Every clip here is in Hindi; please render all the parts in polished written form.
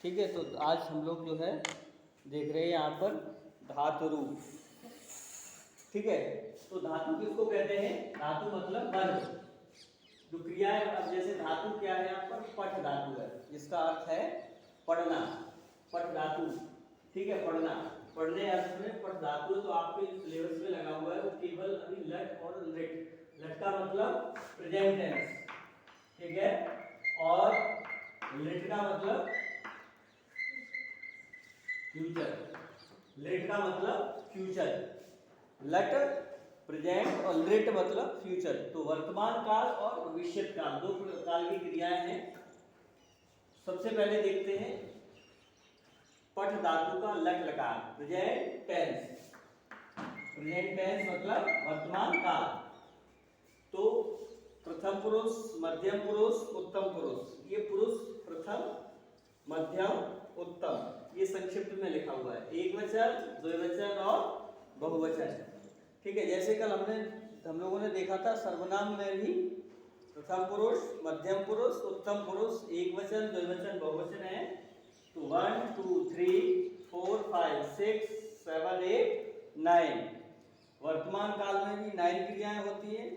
ठीक है, तो आज हम लोग जो है देख रहे हैं यहाँ पर धातु रूप। ठीक है, तो धातु किसको कहते हैं? धातु मतलब वर्ग। जो क्रिया है, अब जैसे धातु क्या है यहाँ पर? पठ धातु है, जिसका अर्थ है पढ़ना, पठ धातु। ठीक है, पढ़ना, पढ़ने अर्थ में पठ धातु। तो आपके सिलेबस में लगा हुआ है वो केवल अभी लट और लिट। लट का मतलब प्रेजेंट टेंस, ठीक है, और लिट का मतलब फ्यूचर। लिट का मतलब फ्यूचर, लट प्रेजेंट और लिट मतलब फ्यूचर। तो वर्तमान काल और भविष्य काल, दो काल की क्रियाएं हैं। सबसे पहले देखते हैं पठ धातु का लट लकार, प्रेजेंट टेंस। प्रेजेंट टेंस मतलब वर्तमान काल। तो प्रथम पुरुष, मध्यम पुरुष, उत्तम पुरुष, ये पुरुष प्रथम, मध्यम, उत्तम, ये संक्षिप्त में लिखा हुआ है। एक वचन, द्विवचन और बहुवचन। ठीक है, जैसे कल हम लोगों ने देखा था सर्वनाम में भी प्रथम पुरुष, मध्यम पुरुष, उत्तम पुरुष, एक वचन, द्विवचन, बहुवचन है। तो 1 2 3 4 5 6 7 8 9। वर्तमान काल में भी 9 क्रियाएं होती हैं,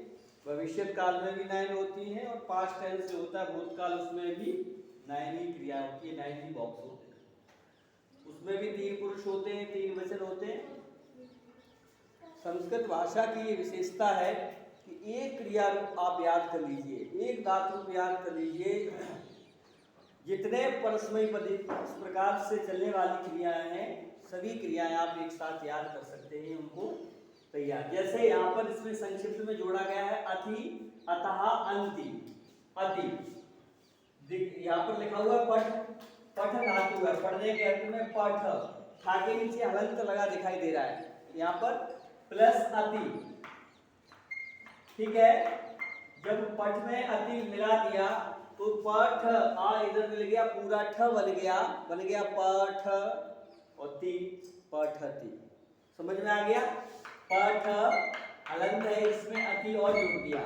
भविष्य काल में भी 9 होती हैं, और पास्ट टेंस से होता है भूतकाल, उसमें भी 9 ही क्रियाएं होती है, 9 ही बॉक्स होते हैं। उसमें भी 3 पुरुष होते हैं, 3 वचन होते हैं। संस्कृत भाषा की ये विशेषता है कि एक क्रिया रूप आप याद कर लीजिए, एक धातु रूप याद कर लीजिए। जितने परस्मयी पदी इस प्रकार से चलने वाली क्रियाएं हैं, सभी क्रियाएं आप एक साथ याद कर सकते हैं उनको तैयार। जैसे यहाँ पर इसमें संक्षिप्त में जोड़ा गया है अति, अतः, अंति, अति। यहाँ पर लिखा हुआ है पठ, पठ धातु है, पढ़ने के अर्थ में पठ। ठा के नीचे हलंत लगा दिखाई दे रहा है, यहाँ पर प्लस अति। ठीक है, जब पठ में अति मिला दिया तो पठ आ इधर मिल गया, पूरा ठ बन गया पठ और ति, पठति। समझ में आ गया? पठ हलंत है, इसमें अति और जोड़ दिया।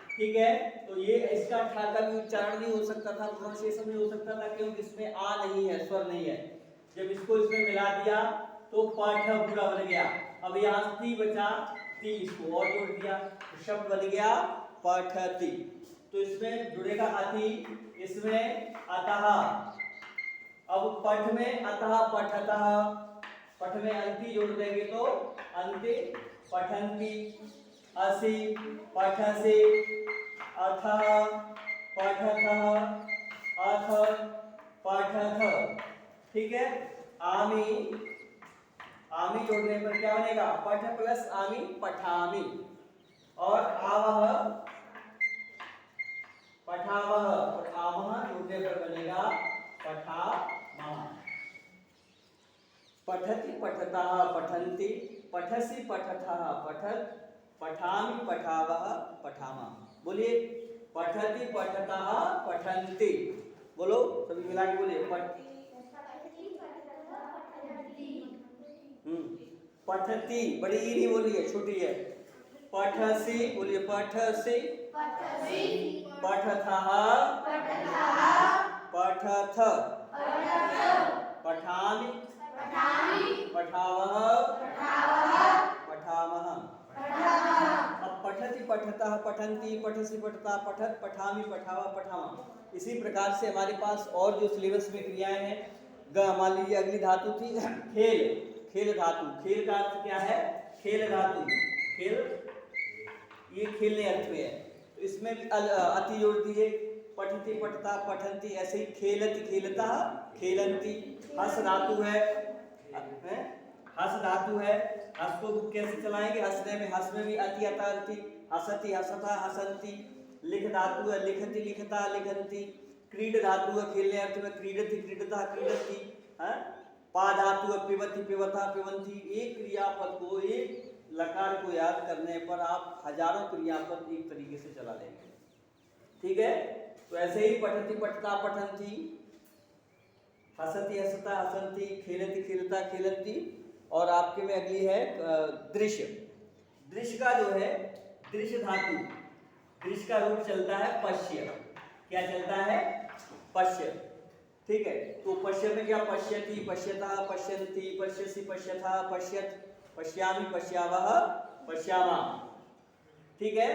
ठीक है, तो ये इसका ठा का भी उच्चारण नहीं हो सकता था, प्रोनाउंसिएशन नहीं हो सकता था, क्योंकि इसमें आ नहीं है, स्वर नहीं है। जब इसको इसमें मिला दिया तो पठ पूरा बन गया। अब यहाँ ती बचा, ती इसको और जोड़ दिया तो शब्द बन गया पठति। तो इसमें जुड़ेगा अति, इसमें अतः। अब पठ में अतः पठतः, पठ में अंति जोड़ देंगे तो अंति पठन्ति, असि पठसि, अथ पठथः, अथ पठथ। ठीक है, आमि, आमि जोड़ने पर क्या बनेगा? पठ प्लस आमि, पठामि। और आवह, पठावह, और आवह जोड़ने पर बनेगा पठामह। पठति पठतः पठन्ति, पठसि पठथः पठत, पठामि पठावह पठामः। बोलिए पठति पठतः पठन्ति, बोलो सभी मिला के बोलिए पठति, बड़ी ई नहीं बोलिए, छोटी है। पठसि, बोलिए पठसि, पठथः पठथ, पठामि पठावः पठामः। अब पठति पठतः पठन्ति, पठसि पठता पठत, पठामि पठावः पठामः। इसी प्रकार से हमारे पास और जो सिलेबस में क्रियाएं हैं, मान लीजिए अगली धातु थी खेल, खेल धातु। खेल का अर्थ क्या है? खेल धातु, खेल ये खेलने अर्थ में है, तो इसमें भी अति जोड़ दीजिए, पठति पठता पठन्ति, ऐसे ही खेलति खेलता खेलन्ति। हस धातु है, हस धातु है, हस को कैसे चलाएंगे? हंसने में, हस में भी अति अता अंति, हसति हसता हसन्ति। लिख धातु है, लिखति लिखता लिखन्ति। क्रीड धातु है, खेलने अर्थ में, क्रीडति क्रीडता क्रीडति। पा धातु है, पिबति पिबता पिबन्ति। एक क्रियापद को, एक लकार को याद करने पर आप हजारों क्रियापद एक तरीके से चला लेंगे। ठीक है, तो ऐसे ही पठति पठता पठन्ति, हसति हसता हसन्ति, खेलति खेलता खेलन्ति। और आपके में अगली है दृश्य। दृश्य का जो है, दृश्य धातु, दृश्य का रूप चलता है पश्य। क्या चलता है? पश्य। ठीक है, तो पश्य में क्या पश्यति, पश्यता, पश्यन्ति, पश्यसि, पश्यथा, पश्यत, पश्यामि, पश्यावः, पश्यामा। ठीक है,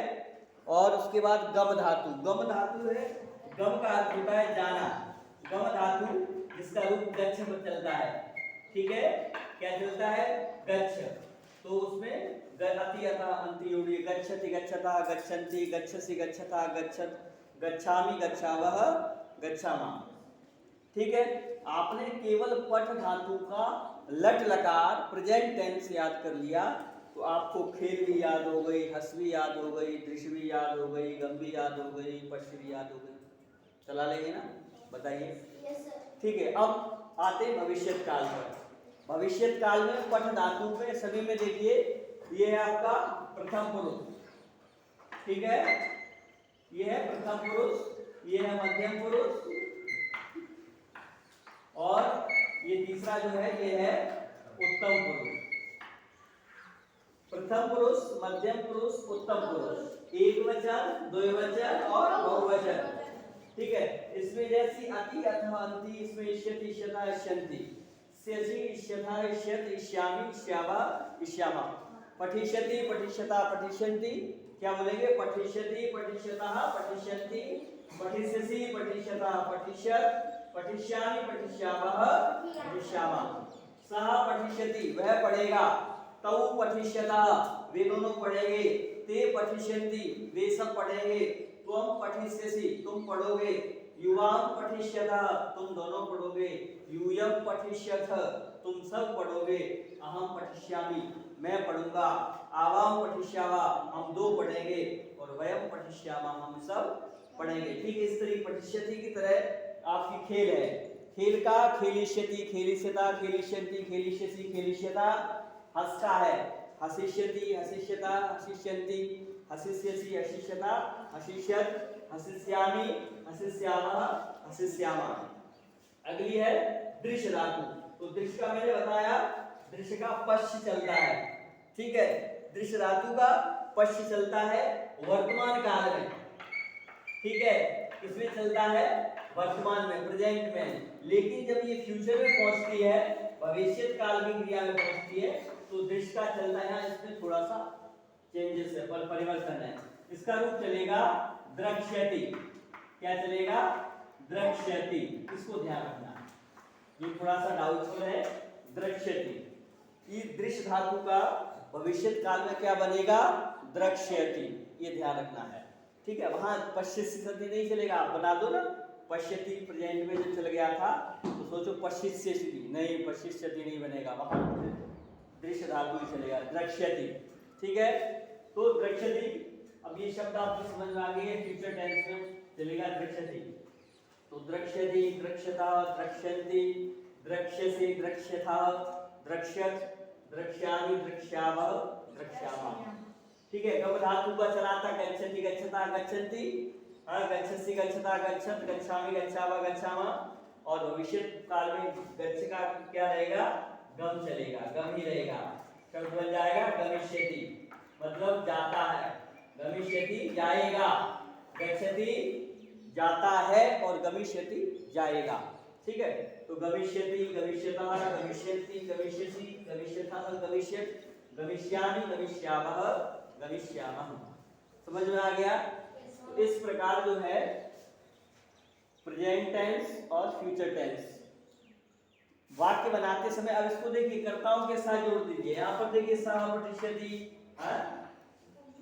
और उसके बाद गम धातु। गम धातु है, गम का अर्थ होता है जाना। गम धातु जिसका रूप गच्छ में चलता है। ठीक है, क्या चलता है, गच्छ। तो उसमें अति अतः अंति योड़ी, गच्छति, गच्छता, गच्छन्ति, गच्छसि, गच्छता, गच्छत, गच्छामि, गच्छावः, गच्छामा। ठीक है, आपने केवल पठ धातु का लट लकार प्रेजेंट टेंस याद कर लिया तो आपको खेल भी याद हो गई, हंस भी याद हो गई, दृश्य भी याद हो गई, गम भी याद हो गई, पश्य भी याद हो गई। चला लेंगे ना, बताइए। ठीक है, अब आते भविष्यत काल पर। भविष्यत काल में पठ धातु पे सभी में देखिए, ये है आपका प्रथम पुरुष। ठीक है, ये है प्रथम पुरुष, ये है मध्यम पुरुष, और ये तीसरा जो है ये है उत्तम पुरुष। प्रथम पुरुष, मध्यम पुरुष, उत्तम पुरुष, एक वचन, द्विवचन और बहुवचन। ठीक है, इसमें जैसी अति अथवा अंति, इसमें इष्यति, इष्यता, इष्यन्ति, स्यसि, इष्यथा, इष्यत, इष्यामि, इष्यावा, इष्यामा। पठिष्यति, पठिष्यता, पठिष्यन्ति, क्या बोलेंगे, पठिष्यति, पठिष्यतः, पठिष्यन्ति, पठिष्यसि, पठिष्यता, पठिष्यत, पठिष्यामि, पठिष्यावः, पठिष्यामा। सः पठिष्यति, वह पढ़ेगा। तौ पठिष्यतः, वे दोनों पढ़ेंगे। ते पठिष्यन्ति, वे सब पढ़ेंगे। त्वं पठिष्यसि, तुम पढ़ोगे। युवां पठिष्यतः, तुम दोनों पढ़ोगे। यूयं पठिष्यथ, तुम सब पढ़ोगे। अहं पठिष्यामि, मैं पढ़ूंगा। आवां पठिष्यावा, हम दो पढ़ेंगे। और वयं पठिष्यामः, हम सब पढ़ेंगे। ठीक है, इस तरह पठिष्यति की तरह आपकी खेल है। खेल का खेलिष्यति, खेलिष्यता, खेलिष्यन्ति, खेलिष्यसि, खेलिष्यता। हंस का है हसिष्यति, हसिष्यता, हसिष्यन्ति, हसिष्यसि, हसिष्यता, हसिष्यत, हसिष्यामि, हसिष्यामः, हसिष्यामा। अगली है दृश्य धातु। तो दृश्य का मैंने बताया, दृश्य का पश्य चलता है। ठीक है, दृश्य धातु का पश्य चलता है वर्तमान काल में। ठीक है, किसमें चलता है, वर्तमान में, प्रेजेंट में। लेकिन जब ये फ्यूचर में पहुंचती है, भविष्य काल की क्रिया में पहुंचती है, तो दृश्य का चलना है, इसमें थोड़ा सा चेंजेस है, परिवर्तन है। इसका रूप चलेगा द्रक्ष्यति। क्या चलेगा, द्रक्ष्यति। इसको ध्यान रखना, ये थोड़ा सा डाउटफुल है। द्रक्ष्यति, ये दृश्य धातु का भविष्य काल में क्या बनेगा, द्रक्ष्यति, ये ध्यान रखना है। ठीक है, वहां पश्यति नहीं चलेगा, आप बना दो ना, पश्यति प्रेजेंट में जब चल गया था तो सोचो पश्यति, नहीं, पश्यति नहीं बनेगा, वहां दृश्य धातु ही चलेगा, द्रक्ष्यति। ठीक है, तो द्रक्ष्यति, अब ये शब्द आपको समझ में आ गई है, फ्यूचर टेंस में चलेगा द्रक्ष्यति। तो द्रक्ष्यति, द्रक्ष्यता, द्रक्ष्यन्ति, द्रक्ष्यसि, द्रक्ष्यथा, द्रक्ष्यत, द्रक्ष्यामि, द्रक्ष्यावः, द्रक्ष्यामा। ठीक है, गम धातु का चलाता गच्छति, गच्छता, गच्छन्ति, गच्छसि, गच्छता, गच्छत, गच्छामि, गच्छावः, गच्छामा। और भविष्य काल में गच्छ का क्या रहेगा, गम चलेगा, गम ही रहेगा। शब्द बन जाएगा गमिष्यति, मतलब जाता है। गमिष्यति जाएगा, गच्छति जाता है, और गमिष्यति जाएगा। ठीक है, तो गमिष्यति, गमिष्यतः, गमिष्यन्ति, गमिष्यसि, गमिष्यथः, गमिष्यत, गमिष्यामि, गमिष्यावः, गमिष्यामः। समझ में आ गया। तो इस प्रकार जो है प्रेजेंट टेंस और फ्यूचर टेंस वाक्य बनाते समय, अब इसको देखिए कर्ताओं के साथ जोड़ दीजिए। यहाँ पर देखिए सः पठिष्यति,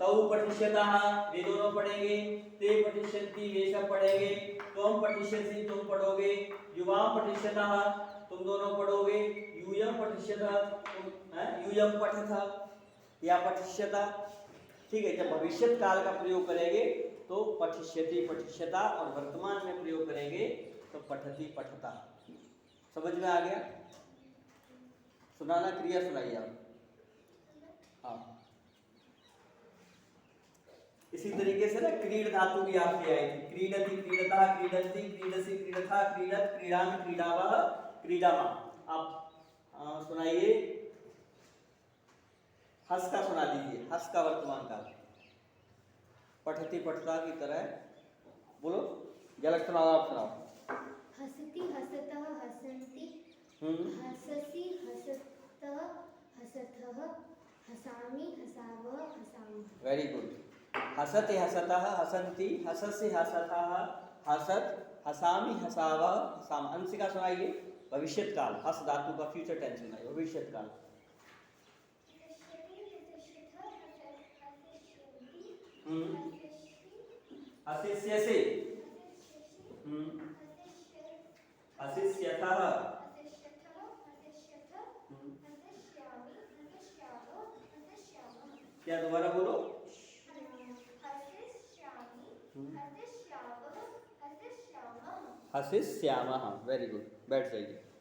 तौ पठिष्यतः, वे दोनों पढ़ेंगे। ते पठिष्यन्ति, वे सब पढ़ेंगे। त्वं पठिष्यसि, तुम पढ़ोगे। युवां पठिष्यतः, तुम दोनों पढ़ोगे। यूयं पठिष्यतः, यूयं पठथ या पठिष्यता। ठीक है, जब भविष्य काल का प्रयोग करेंगे तो पठिष्यति, पठिष्यता, और वर्तमान में प्रयोग करेंगे तो पठति, पठता। समझ में आ गया। सुनाना, क्रिया सुनाइए आप। हाँ, इसी तरीके से ना क्रीड धातु भी आपकी आई थी। क्रीडति, क्रीडता, क्रीडन्ति, क्रीडसि, क्रीडथा, क्रीडत, क्रीडामि, क्रीडावः, क्रीडामा। आप सुनाइए, हस का सुना दीजिए, हस का वर्तमान काल। पठति, पठता की तरह बोलो, गलत सुनाओ, आप सुनाओ। हसति, हसता, हसन्ति हम्म, हससि हसतः हसथः हसामि हसावः हसामः। Very good. हसति हसतः हसन्ति हससि हसतः हसत हसामि हसावः हसाम। अंशिका सुनाइए भविष्यत काल, हस धातु का फ्यूचर टेंस सुनाइए भविष्यत काल। हसष्यति हसष्यथ हसष्यन्ति हम्म, हसष्यि हसिष्यसि, हसष्यसि हम्म, हसष्यत् हसिष्यतः, हसष्यथः हसष्यथ हम्म, हसष्यामि हसष्यावः हसष्यामः। क्या दोबारा बोलो। हसष्यामि हम्म, हसष्यावः हसष्यामः। हसिष्यामः, वेरी गुड, बैठ जाइए।